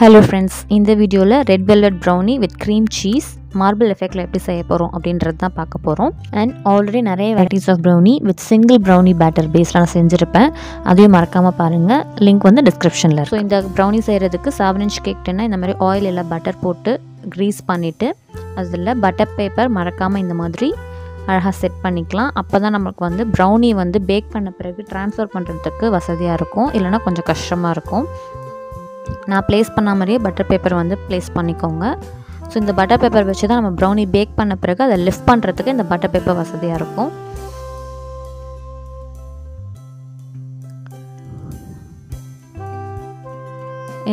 Hello friends, இந்த வீடியோல red velvet brownie with cream cheese marble effectல எப்படி செய்ய போறோம் அப்படின்றது தான் பார்க்க போறோம். and already நிறைய varieties of brownie with single brownie batter baseல நான் செஞ்சிருப்பேன். அதையும் மறக்காம பாருங்க. லிங்க் வந்து descriptionல இருக்கு. So இந்த brownie செய்யிறதுக்கு 7 inch cake tin இந்த மாதிரி oil இல்ல butter போட்டு grease பண்ணிட்டு அதுல butter paper மறக்காம இந்த மாதிரி அழகா செட் பண்ணிக்கலாம். அப்பதான் நமக்கு வந்து brownie வந்து பேக் பண்ண பிறகு ட்ரான்ஸ்ஃபர் பண்றதுக்கு வசதியா இருக்கும். இல்லனா கொஞ்சம் கஷ்டமா இருக்கும். நான் ப்ளேஸ் பண்ண மாதிரியே பட்டர் பேப்பர் வந்து ப்ளேஸ் பண்ணிக்கோங்க. ஸோ இந்த பட்டர் பேப்பர் வச்சு தான் நம்ம ப்ரௌனி பேக் பண்ண பிறகு அதை லிஃப்ட் பண்ணுறதுக்கு இந்த பட்டர் பேப்பர் வசதியாக இருக்கும்.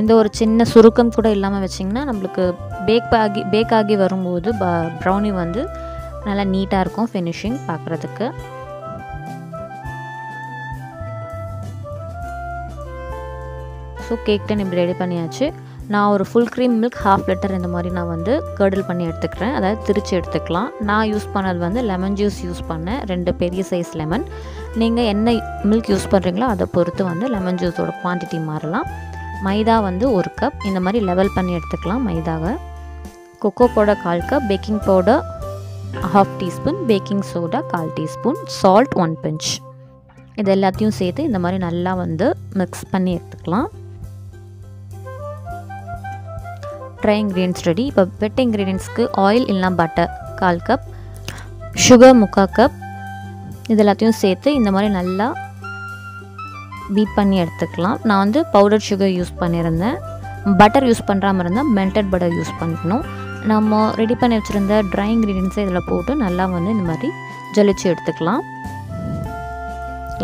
எந்த ஒரு சின்ன சுருக்கம் கூட இல்லாமல் வச்சிங்கன்னா நம்மளுக்கு பேக் ஆகி வரும்போது ப்ரௌனி வந்து நல்லா நீட்டாக இருக்கும் ஃபினிஷிங் பார்க்குறதுக்கு. ஸோ கேக் டன் இப்படி ரெடி பண்ணியாச்சு. நான் ஒரு ஃபுல் க்ரீம் மில்க் 1/2 லிட்டர் இந்த மாதிரி நான் வந்து கர்டில் பண்ணி எடுத்துக்கிறேன். அதாவது திரிச்சு எடுத்துக்கலாம். நான் யூஸ் பண்ணது வந்து லெமன் ஜூஸ் யூஸ் பண்ணேன், 2 பெரிய சைஸ் லெமன். நீங்கள் என்ன மில்க் யூஸ் பண்ணுறீங்களோ அதை பொறுத்து வந்து லெமன் ஜூஸோட குவான்டிட்டி மாறலாம். மைதா வந்து 1 கப் இந்த மாதிரி லெவல் பண்ணி எடுத்துக்கலாம் மைதாவை. Cocoa powder 1/4 cup, baking powder 1/2 teaspoon, baking soda 1/4 teaspoon, salt 1 pinch. இது எல்லாத்தையும் சேர்த்து இந்த மாதிரி நல்லா வந்து மிக்ஸ் பண்ணி எடுத்துக்கலாம். Try ingredients ready. இப்போ வெட் இன்க்ரீடியன்ஸ்க்கு ஆயில் இல்லைனா பட்டர் 1/4 கப், சுகர் 3/4 கப், இது எல்லாத்தையும் சேர்த்து இந்த மாதிரி நல்லா பீட் பண்ணி எடுத்துக்கலாம். நான் வந்து பவுடர் சுகர் யூஸ் பண்ணியிருந்தேன். பட்டர் யூஸ் பண்ணுறாமல் இருந்தால் மெல்டட் பட்டர் யூஸ் பண்ணிக்கணும். நம்ம ரெடி பண்ணி வச்சுருந்த ட்ரை இன்க்ரீடியன்ஸை இதில் போட்டு நல்லா வந்து இந்த மாதிரி ஜலிச்சு எடுத்துக்கலாம்.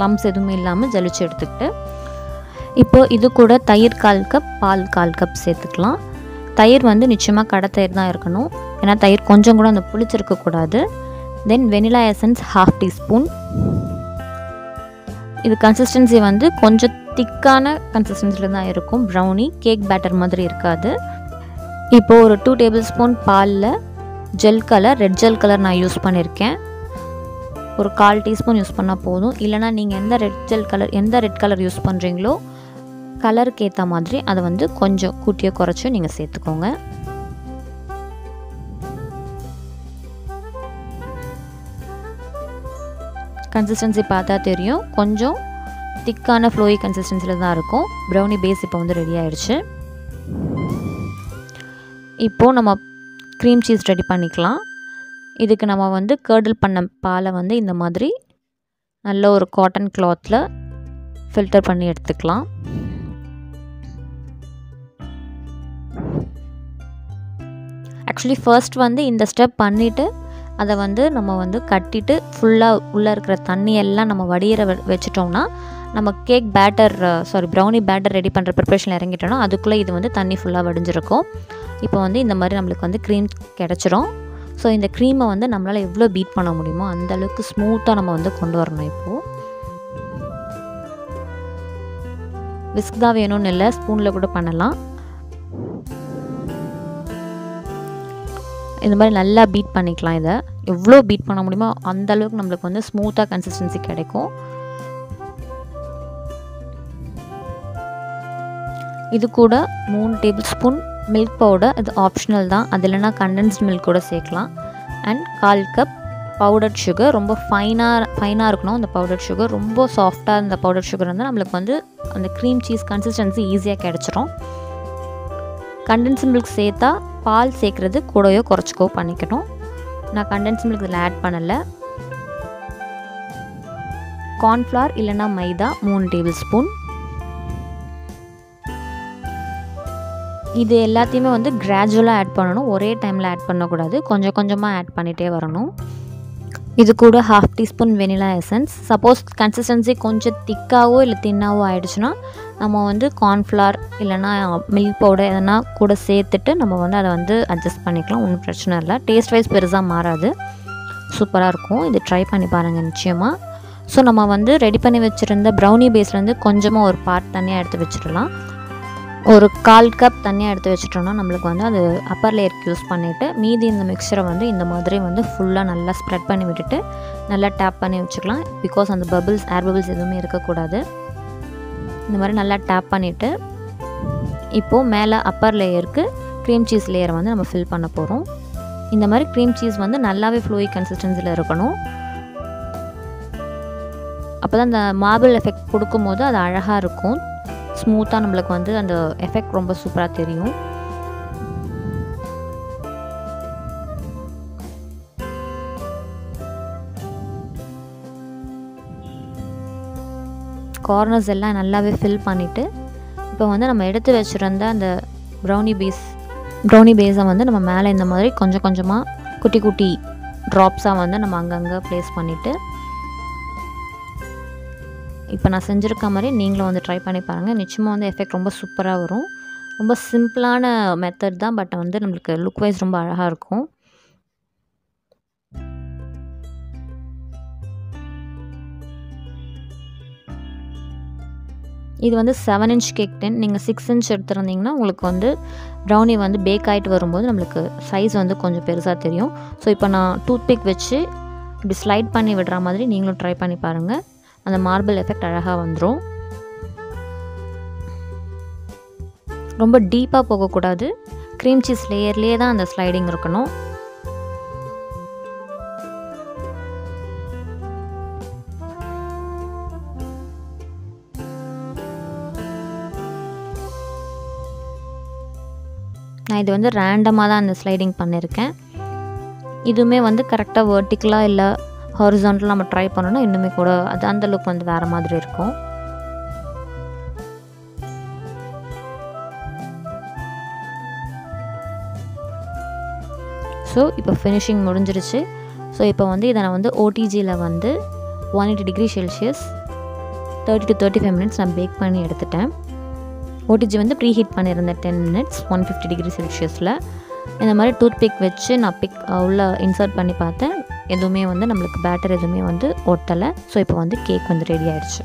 லம்ஸ் எதுவுமே இல்லாமல் ஜலிச்சு எடுத்துக்கிட்டு இப்போது இது கூட தயிர் 1/4 கப், பால் 1/4 கப் சேர்த்துக்கலாம். தயிர் வந்து நிச்சயமாக கடை தயிர் தான் இருக்கணும். ஏன்னா தயிர் கொஞ்சம் கூட அந்த புளிச்சிருக்கக்கூடாது. தென் வெனிலா எசன்ஸ் 1/2 டீஸ்பூன். இது கன்சிஸ்டன்சி வந்து கொஞ்சம் திக்கான கன்சிஸ்டன்சியில் தான் இருக்கும். ப்ரௌனி கேக் பேட்டர் மாதிரி இருக்காது. இப்போது ஒரு 2 டேபிள் ஸ்பூன் பாலில் gel colour, red gel colour நான் யூஸ் பண்ணியிருக்கேன். ஒரு 1/4 டீஸ்பூன் யூஸ் பண்ணால் போதும். இல்லைனா நீங்கள் எந்த ரெட் கலர் யூஸ் பண்ணுறீங்களோ கலருக்கு ஏற்ற மாதிரி அதை வந்து கொஞ்சம் கூட்டியோ குறைச்சோ நீங்கள் சேர்த்துக்கோங்க. கன்சிஸ்டன்சி பார்த்தா தெரியும், கொஞ்சம் திக்கான ஃப்ளோயி கன்சிஸ்டன்சியில் தான் இருக்கும். ப்ரௌனி பேஸ் இப்போ வந்து ரெடி ஆயிடுச்சு. இப்போது நம்ம க்ரீம் சீஸ் ரெடி பண்ணிக்கலாம். இதுக்கு நம்ம வந்து கர்டில் பண்ண பாலை வந்து இந்த மாதிரி நல்ல ஒரு காட்டன் கிளாத்தில் ஃபில்டர் பண்ணி எடுத்துக்கலாம். ஆக்சுவலி ஃபர்ஸ்ட் வந்து இந்த ஸ்டெப் பண்ணிவிட்டு அதை வந்து நம்ம வந்து கட்டிட்டு ஃபுல்லாக உள்ளே இருக்கிற தண்ணியெல்லாம் நம்ம வடிகிற வச்சிட்டோம்னா நம்ம cake batter brownie batter ready பண்ணுற ப்ரிப்ரேஷனில் இறங்கிட்டோம்னா அதுக்குள்ளே இது வந்து தண்ணி ஃபுல்லாக வடிஞ்சிருக்கும். இப்போ வந்து இந்த மாதிரி நம்மளுக்கு வந்து க்ரீம் கிடச்சிரும். ஸோ இந்த க்ரீமை வந்து நம்மளால் எவ்வளோ பீட் பண்ண முடியுமோ அந்தளவுக்கு ஸ்மூத்தாக நம்ம வந்து கொண்டு வரணும். இப்போது விஸ்க் தான் வேணும்னு இல்லை, ஸ்பூனில் கூட பண்ணலாம். இந்த மாதிரி நல்லா பீட் பண்ணிக்கலாம். இதை எவ்வளோ பீட் பண்ண முடியுமோ அந்தளவுக்கு நம்மளுக்கு வந்து ஸ்மூத்தாக கன்சிஸ்டன்சி கிடைக்கும். இது கூட 3 டேபிள் ஸ்பூன் மில்க் பவுடர், இது ஆப்ஷனல் தான், அது இல்லைனா கண்டென்ஸ்டு மில்க் கூட சேர்க்கலாம். And 1/4 cup powder sugar. ரொம்ப ஃபைனாக இருக்கணும் அந்த பவுடர் சுகர். ரொம்ப சாஃப்டாக இந்த பவுடர் சுகர் இருந்தால் நம்மளுக்கு வந்து அந்த க்ரீம் சீஸ் கன்சிஸ்டன்சி ஈஸியாக கிடச்சிரும். கண்டென்ஸ்டு மில்க் சேர்த்தா பால் சேர்க்குறது கூடயோ குறைச்சிக்கோ பண்ணிக்கணும். நான் கண்டென்ஸ்டு மில்க் இதில் ஆட் பண்ணலை. கார்ன்ஃப்ளவர் இல்லைனா மைதா 3 டேபிள் ஸ்பூன். இது எல்லாத்தையுமே வந்து கிராஜுவலாக ஆட் பண்ணணும், ஒரே டைமில் ஆட் பண்ணக்கூடாது. கொஞ்சம் கொஞ்சமாக ஆட் பண்ணிகிட்டே வரணும். இது கூட 1/2 teaspoon vanilla essence. Suppose consistency கொஞ்சம் திக்காவோ இல்லை தின்னாவோ ஆகிடுச்சுன்னா நம்ம வந்து கார்ன்ஃப்ளவர் இல்லைனா மில்க் பவுடர் எதனா கூட சேர்த்துட்டு நம்ம வந்து அதை வந்து அட்ஜஸ்ட் பண்ணிக்கலாம். ஒன்றும் பிரச்சனை இல்லை. டேஸ்ட் வைஸ் பெருசாக மாறாது, சூப்பராக இருக்கும். இது ட்ரை பண்ணி பாருங்கள் நிச்சயமாக. ஸோ நம்ம வந்து ரெடி பண்ணி வச்சுருந்த ப்ரௌனி பேஸ்லேருந்து கொஞ்சமாக ஒரு பார்ட் தனியாக எடுத்து வச்சிடலாம். ஒரு 1/4 கப் தனியாக எடுத்து வச்சிட்டோம்னா நம்மளுக்கு வந்து அது அப்பர் லேயருக்கு யூஸ் பண்ணிவிட்டு மீதி இந்த மிக்சரை வந்து இந்த மாதிரி வந்து ஃபுல்லாக நல்லா ஸ்ப்ரெட் பண்ணி விட்டுட்டு நல்லா டேப் பண்ணி வச்சுக்கலாம். பிகாஸ் அந்த ஏர் பபிள்ஸ் எதுவுமே இருக்கக்கூடாது. இந்த மாதிரி நல்லா டேப் பண்ணிவிட்டு இப்போது மேலே அப்பர் லேயருக்கு க்ரீம் சீஸ் லேயரை வந்து நம்ம ஃபில் பண்ண போகிறோம். இந்த மாதிரி க்ரீம் சீஸ் வந்து நல்லாவே ஃப்ளோயி கன்சிஸ்டன்சியில் இருக்கணும். அப்போ தான் அந்த மார்பிள் எஃபெக்ட் கொடுக்கும்போது அது அழகாக இருக்கும். ஸ்மூத்தாக நம்மளுக்கு வந்து அந்த எஃபெக்ட் ரொம்ப சூப்பராக தெரியும். கார்னர்ஸ் எல்லாம் நல்லாவே ஃபில் பண்ணிவிட்டு இப்போ வந்து நம்ம எடுத்து வச்சுருந்த அந்த ப்ரௌனி பேஸை வந்து நம்ம மேலே இந்த மாதிரி கொஞ்சம் கொஞ்சமாக குட்டி குட்டி ட்ராப்ஸாக வந்து நம்ம அங்கங்கே ப்ளேஸ் பண்ணிவிட்டு இப்போ நான் செஞ்சுருக்க மாதிரி நீங்களும் வந்து ட்ரை பண்ணி பாருங்கள். நிச்சயமாக வந்து எஃபெக்ட் ரொம்ப சூப்பராக வரும். ரொம்ப சிம்பிளான மெத்தட் தான், பட் வந்து நம்மளுக்கு லுக் வைஸ் ரொம்ப அழகாக இருக்கும். இது வந்து 7 இன்ச் கேக் டின். நீங்கள் 6 இன்ச் எடுத்துருந்தீங்கன்னா உங்களுக்கு வந்து ப்ரௌனி வந்து பேக் ஆகிட்டு வரும்போது நம்மளுக்கு சைஸ் வந்து கொஞ்சம் பெருசாக தெரியும். ஸோ இப்போ நான் டூத்பிக் வச்சு இப்படி ஸ்லைட் பண்ணி விடுற மாதிரி நீங்களும் ட்ரை பண்ணி பாருங்கள். அந்த மார்பிள் எஃபெக்ட் அழகாக வந்துடும். ரொம்ப டீப்பாக போகக்கூடாது. க்ரீம் சீஸ் லேயர்லேயே தான் அந்த ஸ்லைடிங் இருக்கணும். நான் இது வந்து ரேண்டமாக தான் அந்த ஸ்லைடிங் பண்ணியிருக்கேன். இதுவுமே வந்து கரெக்டாக வெர்டிக்கலாக இல்லை ஹாரிசான்டலாக நம்ம ட்ரை பண்ணோன்னா இன்னுமே கூட அது அந்த லுக் வந்து வேறு மாதிரி இருக்கும். ஸோ இப்போ ஃபினிஷிங் முடிஞ்சிருச்சு. ஸோ இப்போ வந்து இதை நான் வந்து ஓடிஜியில் வந்து 180 டிகிரி செல்சியஸ் 30 to 35 மினிட்ஸ் நான் பேக் பண்ணி எடுத்துட்டேன். ஓடிஜி வந்து ப்ரீ ஹீட் பண்ணியிருந்தேன் 10 மினிட்ஸ் 150 டிகிரி செல்சியஸில். இந்த மாதிரி டூத் பிக் வச்சு நான் உள்ளே இன்சர்ட் பண்ணி பார்த்தேன். எதுவுமே வந்து நம்மளுக்கு பேட்டர் எதுவுமே வந்து ஒட்டலை. ஸோ இப்போ வந்து கேக் வந்து ரெடி ஆகிடுச்சு.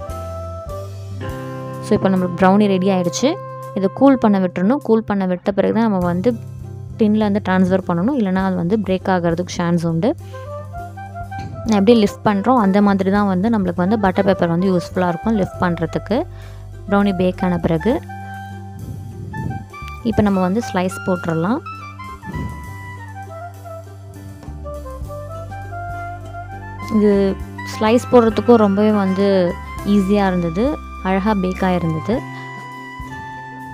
ஸோ இப்போ நம்மளுக்கு ப்ரௌனி ரெடி ஆகிடுச்சு. இதை கூல் பண்ண விட்டுறணும். கூல் பண்ண விட்ட பிறகு தான் நம்ம வந்து டின்னில் வந்து ட்ரான்ஸ்ஃபர் பண்ணணும். இல்லைனா அது வந்து பிரேக் ஆகிறதுக்கு சான்ஸ் உண்டு. நான் எப்படி லிஃப்ட் பண்ணுறோம் அந்த மாதிரி தான் வந்து நம்மளுக்கு வந்து பட்டர் பேப்பர் வந்து யூஸ்ஃபுல்லாக இருக்கும் லிஃப்ட் பண்ணுறதுக்கு. ப்ரௌனி பேக் ஆன பிறகு இப்போ நம்ம வந்து ஸ்லைஸ் போட்டுடலாம். இது ஸ்லைஸ் போடுறதுக்கும் ரொம்பவே வந்து ஈஸியாக இருந்தது. அழகாக பேக்காக இருந்தது.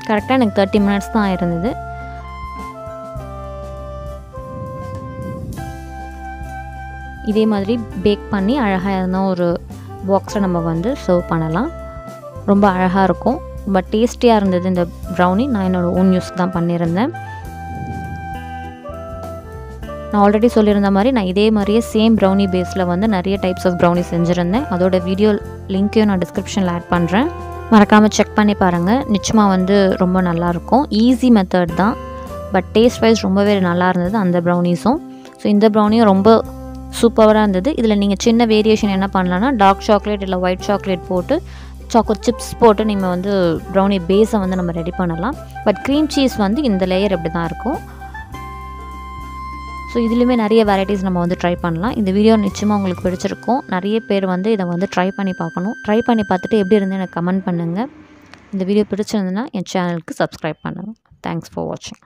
கரெக்டாக எனக்கு 30 மினிட்ஸ் தான் ஆயிருந்தது. இதே மாதிரி பேக் பண்ணி அழகாக எதனா ஒரு பாக்ஸில் நம்ம வந்து சர்வ் பண்ணலாம். ரொம்ப அழகாக இருக்கும். ரொம்ப டேஸ்டியாக இருந்தது இந்த ப்ரௌனி. நான் என்னோடய ஓன் யூஸ்க்கு தான் பண்ணியிருந்தேன். நான் ஆல்ரெடி சொல்லியிருந்த மாதிரி நான் இதே மாதிரியே சேம் ப்ரௌனி பேஸில் வந்து நிறைய டைப்ஸ் ஆஃப் ப்ரௌனி செஞ்சுருந்தேன். அதோட வீடியோ லிங்க்கையும் நான் டிஸ்கிரிப்ஷனில் ஆட் பண்ணுறேன். மறக்காமல் செக் பண்ணி பாருங்கள். நிச்சயமாக வந்து ரொம்ப நல்லாயிருக்கும். ஈஸி மெத்தட் தான், பட் டேஸ்ட் வைஸ் ரொம்பவே நல்லா இருந்தது அந்த ப்ரௌனிஸும். ஸோ இந்த ப்ரௌனியும் ரொம்ப சூப்பராக இருந்தது. இதில் நீங்கள் சின்ன வேரியேஷன் என்ன பண்ணலான்னா டார்க் சாக்லேட் இல்லை ஒயிட் சாக்லேட் போட்டு சாக்கோ சிப்ஸ் போட்டு நீங்கள் வந்து ப்ரௌனி பேஸை வந்து நம்ம ரெடி பண்ணலாம். பட் க்ரீம் சீஸ் வந்து இந்த லேயர் இப்படி தான் இருக்கும். ஸோ இதுலேயுமே நிறைய வெரைட்டிஸ் நம்ம வந்து ட்ரை பண்ணலாம். இந்த வீடியோ நிச்சயமாக உங்களுக்கு பிடிச்சிருக்கும். நிறைய பேர் வந்து இதை வந்து ட்ரை பண்ணி பார்க்கணும். ட்ரை பண்ணி பார்த்துட்டு எப்படி இருந்து எனக்கு கமெண்ட் பண்ணுங்கள். இந்த வீடியோ பிடிச்சிருந்ததுன்னா என் சேனலுக்கு சப்ஸ்கிரைப் பண்ணுங்கள். தேங்க்ஸ் ஃபார் வாட்சிங்.